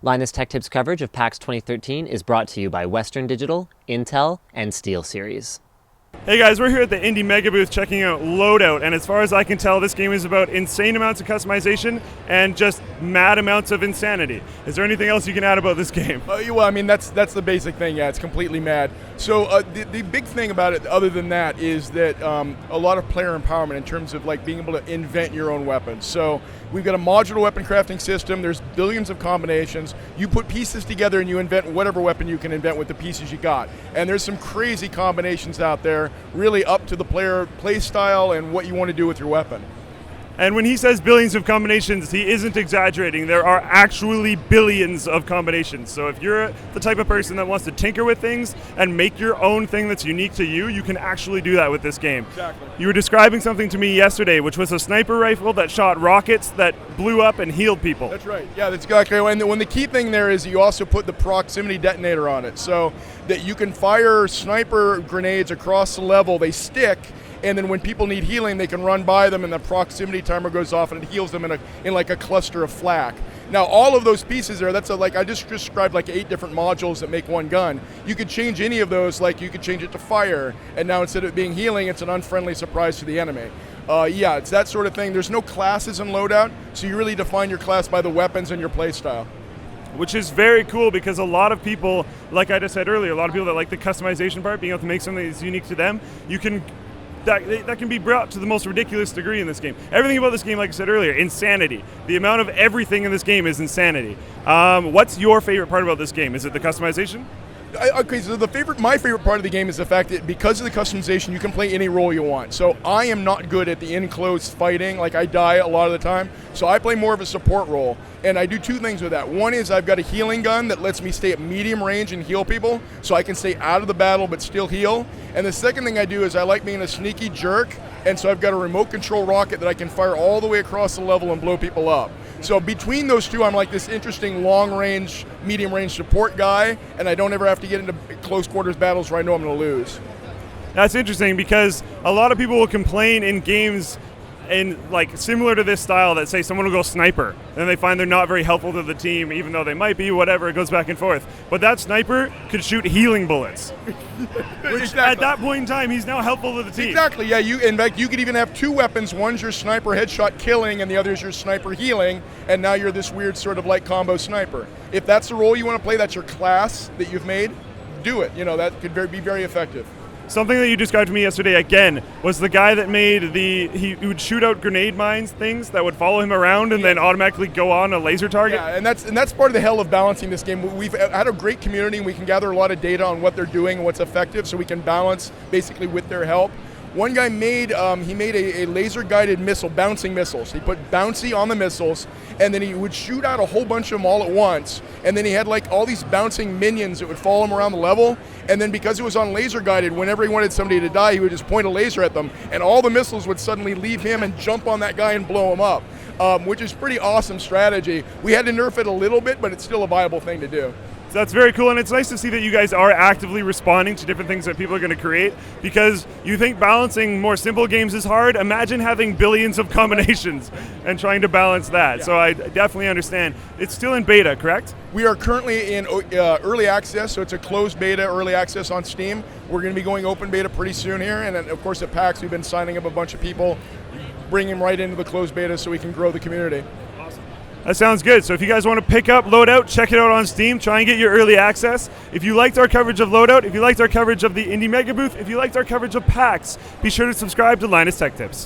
Linus Tech Tips coverage of PAX 2013 is brought to you by Western Digital, Intel, and SteelSeries. Hey guys, we're here at the Indie Mega Booth checking out Loadout, and as far as I can tell, this game is about insane amounts of customization and just mad amounts of insanity. Is there anything else you can add about this game? Well, I mean, that's the basic thing, yeah, it's completely mad. So the big thing about it, other than that, is that a lot of player empowerment in terms of like being able to invent your own weapons. So we've got a modular weapon crafting system, there's billions of combinations, you put pieces together and you invent whatever weapon you can invent with the pieces you got. And there's some crazy combinations out there, really up to the player play style and what you want to do with your weapon. And when he says billions of combinations, he isn't exaggerating. There are actually billions of combinations. So if you're the type of person that wants to tinker with things and make your own thing that's unique to you, you can actually do that with this game. Exactly. You were describing something to me yesterday, which was a sniper rifle that shot rockets that blew up and healed people. That's right. Yeah, that's exactly right. And when the key thing there is you also put the proximity detonator on it, so that you can fire sniper grenades across the level, they stick, and then when people need healing, they can run by them and the proximity timer goes off and it heals them in like a cluster of flak. Now all of those pieces there, like I just described like 8 different modules that make one gun. You could change any of those, like you could change it to fire, and now instead of it being healing, it's an unfriendly surprise to the enemy. Yeah, it's that sort of thing. There's no classes in Loadout, so you really define your class by the weapons and your play style. Which is very cool because a lot of people, like I just said earlier, a lot of people that like the customization part, being able to make something that's unique to them, that can be brought to the most ridiculous degree in this game. Everything about this game, like I said earlier, insanity. The amount of everything in this game is insanity. What's your favorite part about this game? Is it the customization? Okay, so my favorite part of the game is the fact that because of the customization, you can play any role you want. So I am not good at the enclosed fighting, like I die a lot of the time. So I play more of a support role, and I do 2 things with that. One is I've got a healing gun that lets me stay at medium range and heal people, so I can stay out of the battle but still heal. And the second thing I do is I like being a sneaky jerk, and so I've got a remote control rocket that I can fire all the way across the level and blow people up. So between those 2, I'm like this interesting long-range, medium-range support guy, and I don't ever have to get into close quarters battles where I know I'm going to lose. That's interesting because a lot of people will complain in games like similar to this style that say someone will go sniper, and they find they're not very helpful to the team, even though they might be, whatever, it goes back and forth. But that sniper could shoot healing bullets. Which Exactly. At that point in time, he's now helpful to the team. Exactly, yeah. In fact, you could even have 2 weapons. One's your sniper headshot killing, and the other's your sniper healing, and now you're this weird sort of like combo sniper. If that's the role you want to play, that's your class that you've made, do it. You know, that could be very effective. Something that you described to me yesterday again was the guy that made he would shoot out grenade mines things that would follow him around and then automatically go on a laser target. Yeah, and that's part of the hell of balancing this game. We've had a great community, and we can gather a lot of data on what they're doing and what's effective, so we can balance basically with their help. One guy made a laser-guided missile, bouncing missiles. He put bouncy on the missiles, and then he would shoot out a whole bunch of them all at once. And then he had like all these bouncing minions that would follow him around the level. And then because it was on laser-guided, whenever he wanted somebody to die, he would just point a laser at them, and all the missiles would suddenly leave him and jump on that guy and blow him up, which is pretty awesome strategy. We had to nerf it a little bit, but it's still a viable thing to do. So that's very cool, and it's nice to see that you guys are actively responding to different things that people are going to create, because you think balancing more simple games is hard. Imagine having billions of combinations and trying to balance that. Yeah. So I definitely understand. It's still in beta, correct? We are currently in early access, so it's a closed beta, early access on Steam. We're going to be going open beta pretty soon here, and then, of course at PAX we've been signing up a bunch of people, bringing them right into the closed beta so we can grow the community. That sounds good. So if you guys want to pick up Loadout, check it out on Steam. Try and get your early access. If you liked our coverage of Loadout, if you liked our coverage of the Indie Mega Booth, if you liked our coverage of PAX, be sure to subscribe to Linus Tech Tips.